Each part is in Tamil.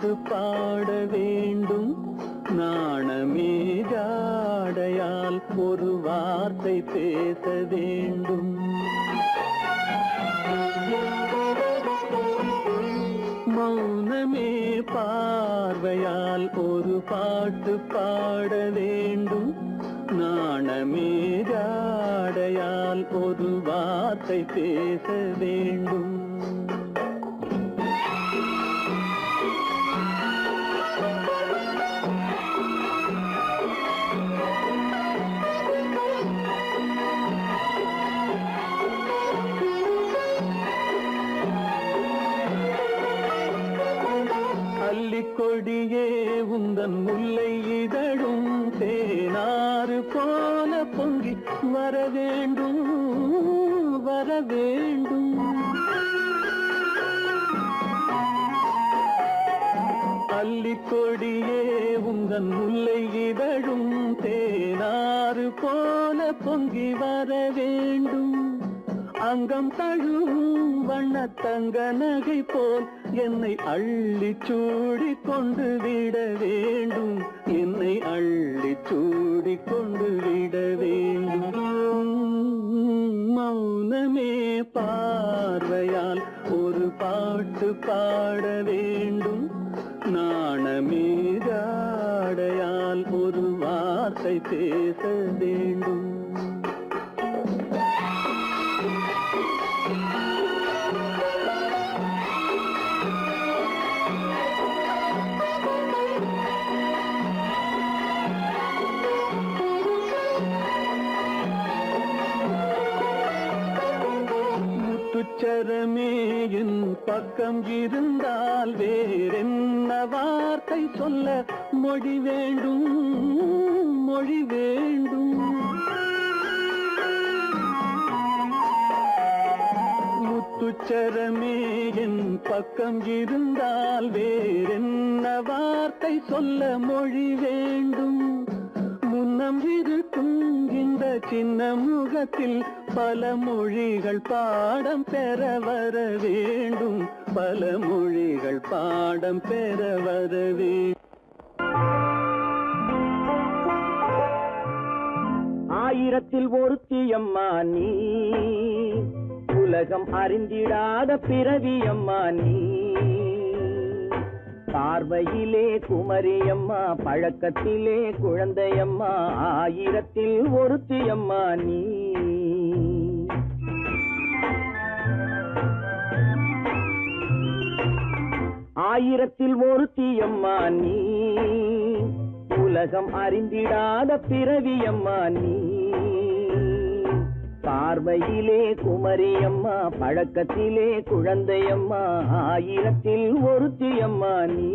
பாட்டு பாட வேண்டும். நாணமே ஜாடையால் ஒரு வார்த்தை பேச வேண்டும். மௌனமே பார்வையால் ஒரு பாட்டு பாட வேண்டும். நாணமே ஜாடையால் ஒரு வார்த்தை பேச வேண்டும். கொடியே உந்தன் முல்லை இதழும் தேனாறு போல பொங்கி வர வேண்டும், வர வேண்டும். அல்லிக்கொடியே உந்தன் முல்லை இதழும் தேனாறு போல பொங்கி வர வேண்டும். அங்கம் தழுவும் வண்ணத்தங்க நகை போல் என்னை அள்ளி சூடி கொண்டு விட வேண்டும். என்னை அள்ளி சூடி கொண்டு விட வேண்டும். மௌனமே பார்வையால் ஒரு பாட்டு பாட வேண்டும். நாணமே ஜாடையால் ஒரு வார்த்தை பேச வேண்டும். முத்துச்சரமே என் பக்கம் இருந்தால் வேறென்ன வார்த்தை சொல்ல மொழி வேண்டும், மொழி வேண்டும். முத்துச்சரமே என் பக்கம் இருந்தால் வேறென்ன வார்த்தை சொல்ல மொழி வேண்டும். முன்னம் இருக்கும் இந்த சின்ன முகத்தில் பல மொழிகள் பாடம் பெற வர வேண்டும். பல மொழிகள் பாடம் பெற வர வேண்டும். ஆயிரத்தில் ஒருத்தியம்மா நீ, உலகம் அறிந்திடாத பிறவியம்மா நீ. பார்வையிலே குமரியம்மா, பழக்கத்திலே குழந்தையம்மா, ஆயிரத்தில் ஒருத்தியம்மா நீ. ஆயிரத்தில் ஒருத்தியம்மா நீ, உலகம் அறிந்திடாத பிறவியம்மா நீ. பார்வையிலே குமரியம்மா, பழக்கத்திலே குழந்தையம்மா, ஆயிரத்தில் ஒருத்தியம்மா நீ.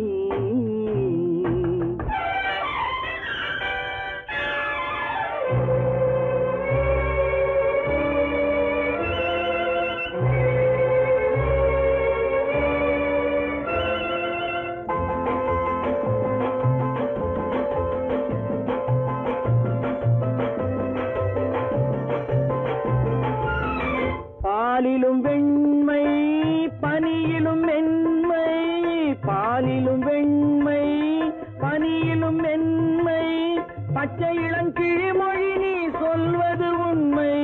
பாலிலும் வெண்மை பனியிலும் மென்மை, பாலிலும் வெண்மை பனியிலும் மென்மை, பச்சை இளங்கிழிமொழி நீ சொல்வது உண்மை.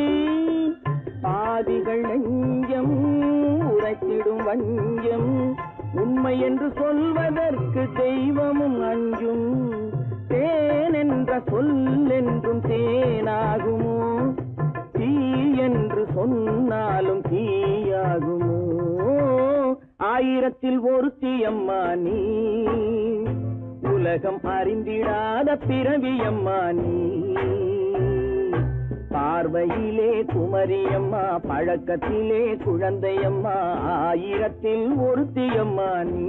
பாதிகள் நெஞ்சம் உரைத்திடும் வஞ்சம், உண்மை என்று சொல்வதற்கு தெய்வமும் அஞ்சும். தேன் என்ற சொல் என்றும் தேனாகுமோ, தீ என்று சொன்னாலும் தீயாகுமோ. ஆயிரத்தில் ஒருத்தியம்மா நீ, உலகம் அறிந்திடாத பிறவியம்மா நீ. பார்வையிலே குமரியம்மா, பழக்கத்திலே குழந்தையம்மா, ஆயிரத்தில் ஒருத்தியம்மா நீ.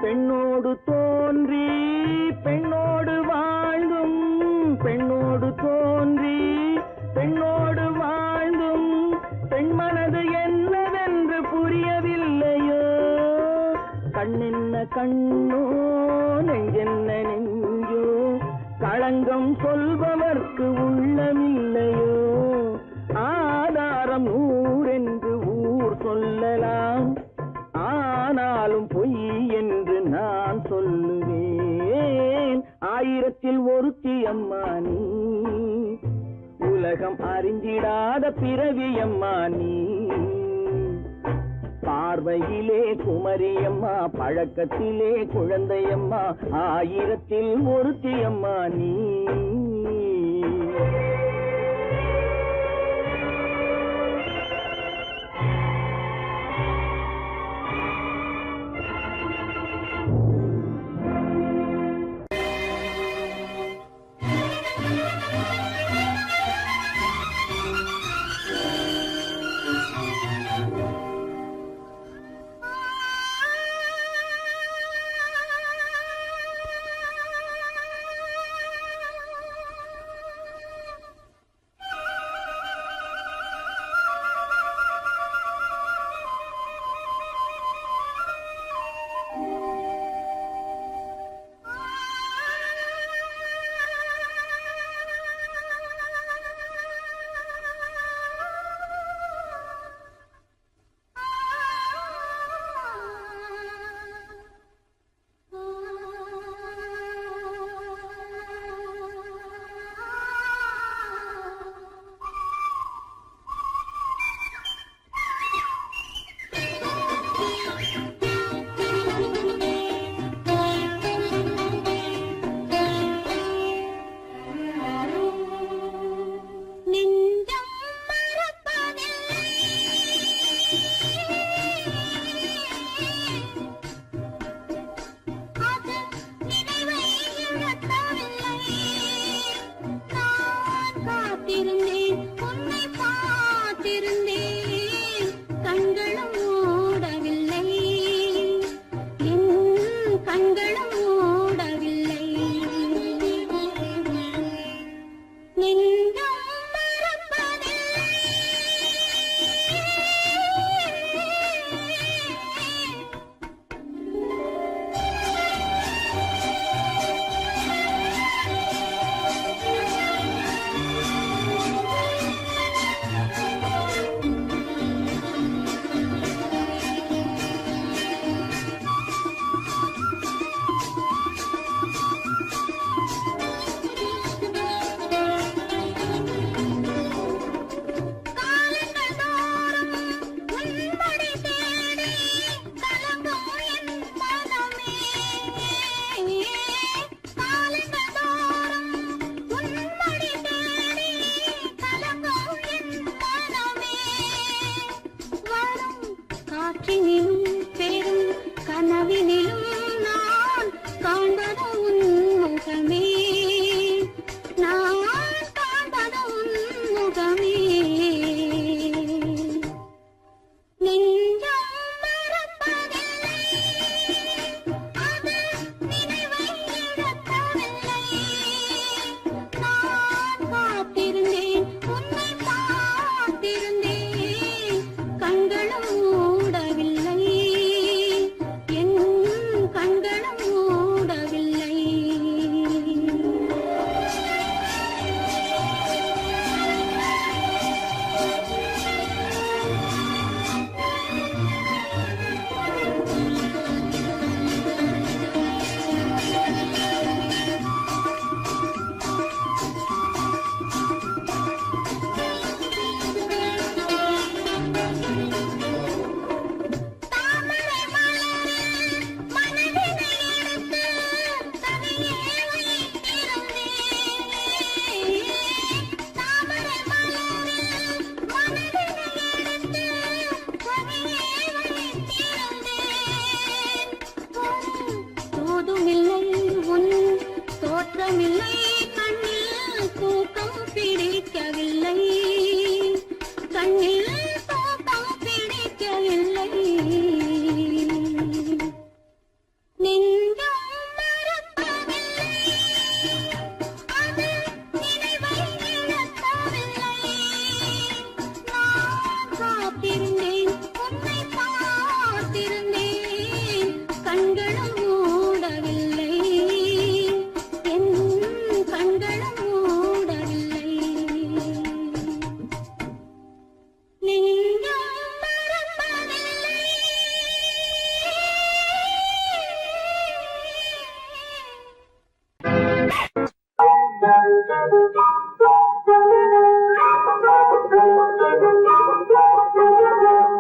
பெண்ணோடு தோன்றி பெண்ணோடு வாழ்ந்தும், பெண்ணோடு கண்ணோ நெஞ்சென்ன நெஞ்சோ களங்கம் சொல்பவர்க்கு உள்ளமில்லையோ ஆதாரம் ஊரென்று ஊர் சொல்லலாம் ஆனாலும் பொய் என்று நான் சொல்லுவேன் ஆயிரத்தில் ஒருத்தி அம்மா நீ உலகம் அறிந்திடாத பிறவி அம்மா நீ பார்வையிலே குமரியம்மா பழக்கத்திலே குழந்தையம்மா ஆயிரத்தில் ஒருத்தி அம்மா நீ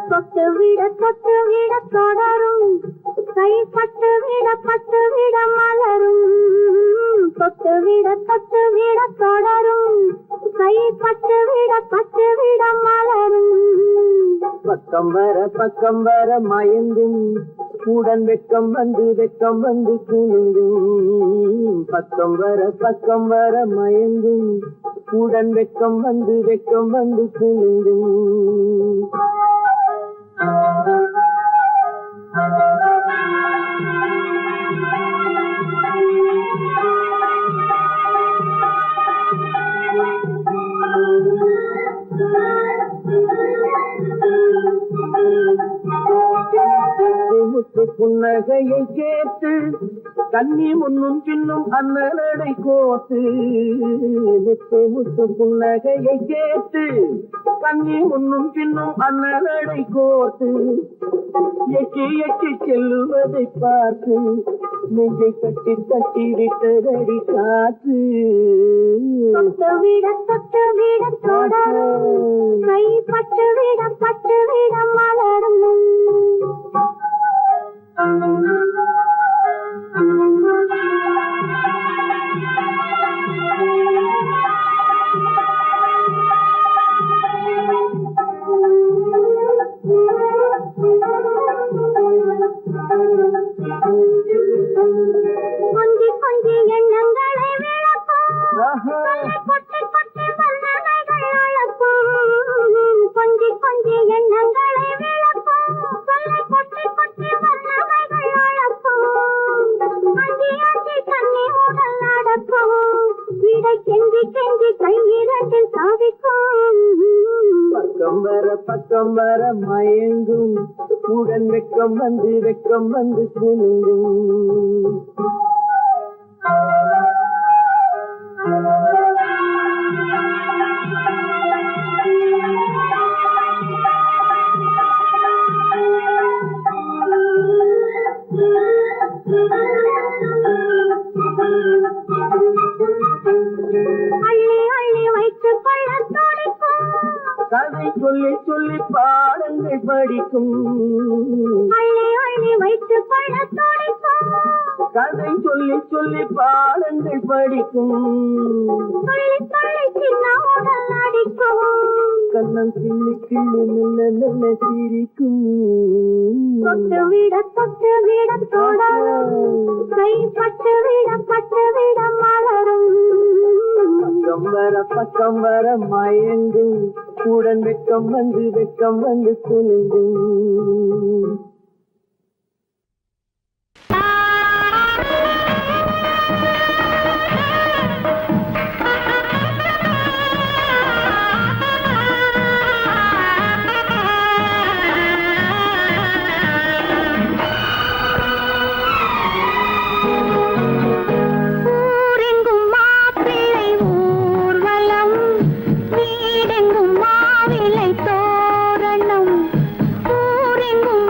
தொட்டு விட தொடரும் கைப்பட்டு விட மலரும் தொட்டு விட தொடரும் கைப்பட்டு விட மலரும் பக்கம் வர மயங்கும் உடன் வெக்கம் வந்து குலுங்கும் பக்கம் வர மயங்கும் உடன் வெக்கம் வந்து குலுங்கும் முத்து புன்னகையை கேட்டு கண்ணி முன்னும் பின்னும் அண்ணனடை கோத்து முத்து புன்னகையை கேட்டு கண்ணி முன்னும் பின்னும் அண்ணனடை கோத்து எட்டி செல்லுவதை பார்த்து நெஞ்சை கட்டி விட்டதடி காத்து தொட்டு விட தொடரும் கைப்பட்டு விட மலரும் கொஞ்சி எண்ணங்களை விளக்கும் கொட்டி வல்லவைகள் அழப்பும் கொஞ்சி எண்ணங்களை விளக்கும் கொட்டி வல்லவைகள் அழப்பும் அஞ்சி கண்ணி உடல் நடக்கும் இடை கெஞ்சி கையிரண்டில் சாதிக்கும் பக்கம் வர மயங்கும் உடன் வெக்கம் வந்து குலுங்கும் அள்ளி வைத்துக் கொள்ள துடிக்கும் கதை சொல்லி பாடங்கள் படிக்கும் அள்ளி வைத்துக் கொள்ள துடிக்கும் கதை சொல்லி பாடங்கள் படிக்கும் சொல்லி சின்ன உடல் அடிக்கும் கண்ணம் நல்ல சிரிக்கும் தொட்டு விட தொடரும் கைப்பட்டு விட மலரும் பக்கம் வர மயங்கும் உடன் வெக்கம் வந்து குலுங்கும் வீடெங்கும் மாவிலை தோரணம் ஊரெங்கும்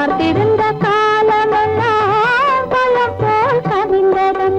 பார்த்திருந்த காலமெல்லாம் பழம் போல் கனிந்ததம்மா.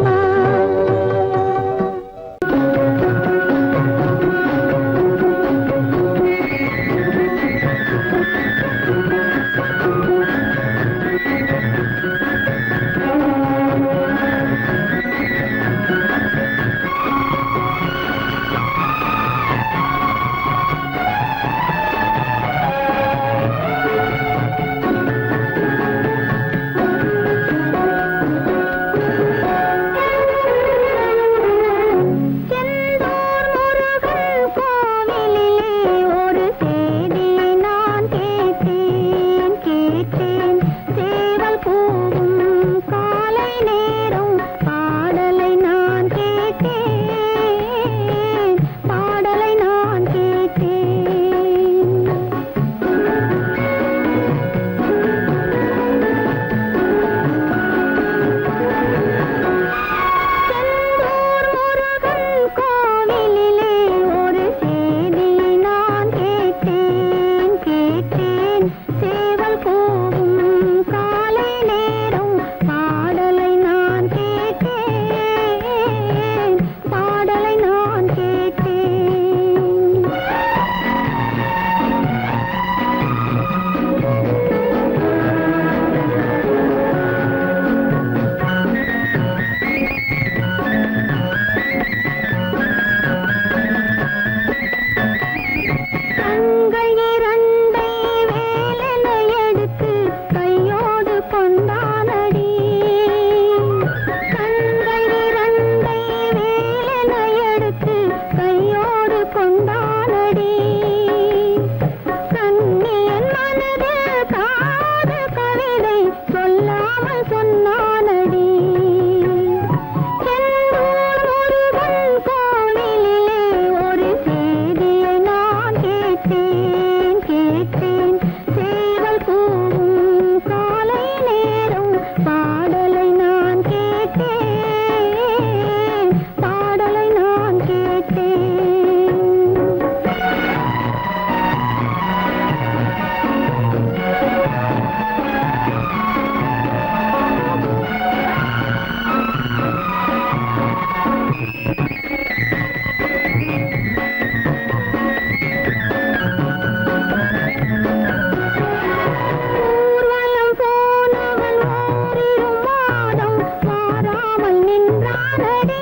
சென்றானடி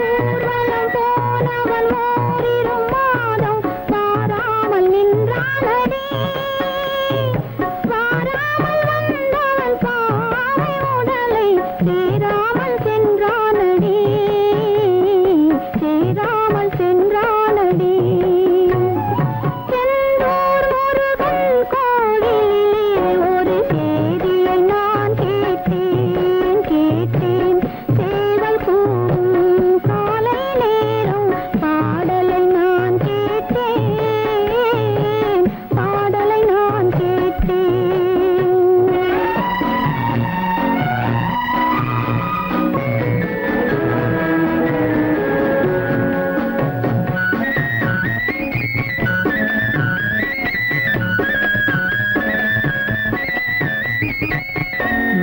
ஊர்வலம் போனவன் ஓரிரு மாதம் வாராமல் நின்றானடி வாராமல் வந்தவன் பாவை உடலை சேராமல் சென்றானடி சேராமல் சென்றானடி செந்தூர் முருகன் கோவிலிலே ஒரு செய்தியை நான் கேட்டேன் கேட்டேன் சேவல் கூவும் காலை நேரம் பாடலை நான் கேட்டேன் பாடலை நான் கேட்டேன்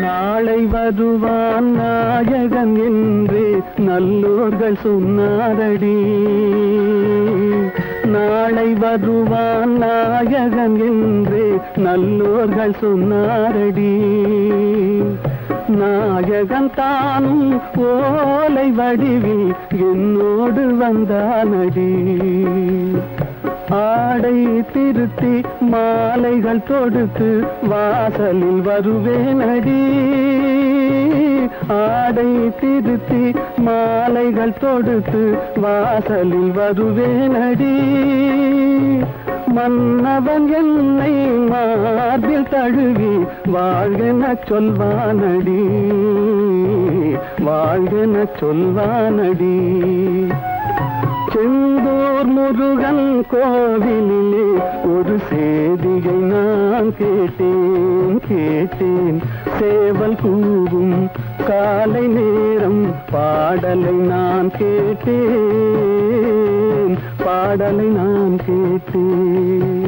நாளை வருவான் நாயகன் என்று நல்லோர்கள் சொன்னாரடி நாளை வருவான் நாயகன் என்று நல்லோர்கள் சொன்னாரடி நாயகன் தானும் ஓலை வடிவில் என்னோடு வந்தானடி ஆடை திருத்தி மாலைகள் தொடுத்து வாசலில் வருவேனடி ஆடை திருத்தி மாலைகள் தொடுத்து வாசலில் வருவேனடி மன்னவன் என்னை மார்பில் தழுவி வாழ்கென சொல்வானடி வாழ்கென சொல்வானடி செந்தூர் முருகன் கோவிலிலே ஒரு செய்தியை நான் கேட்டேன் கேட்டேன் சேவல் கூவும் காலை நேரம் பாடலை நான் கேட்டேன் பாடலை நான் கேட்டேன்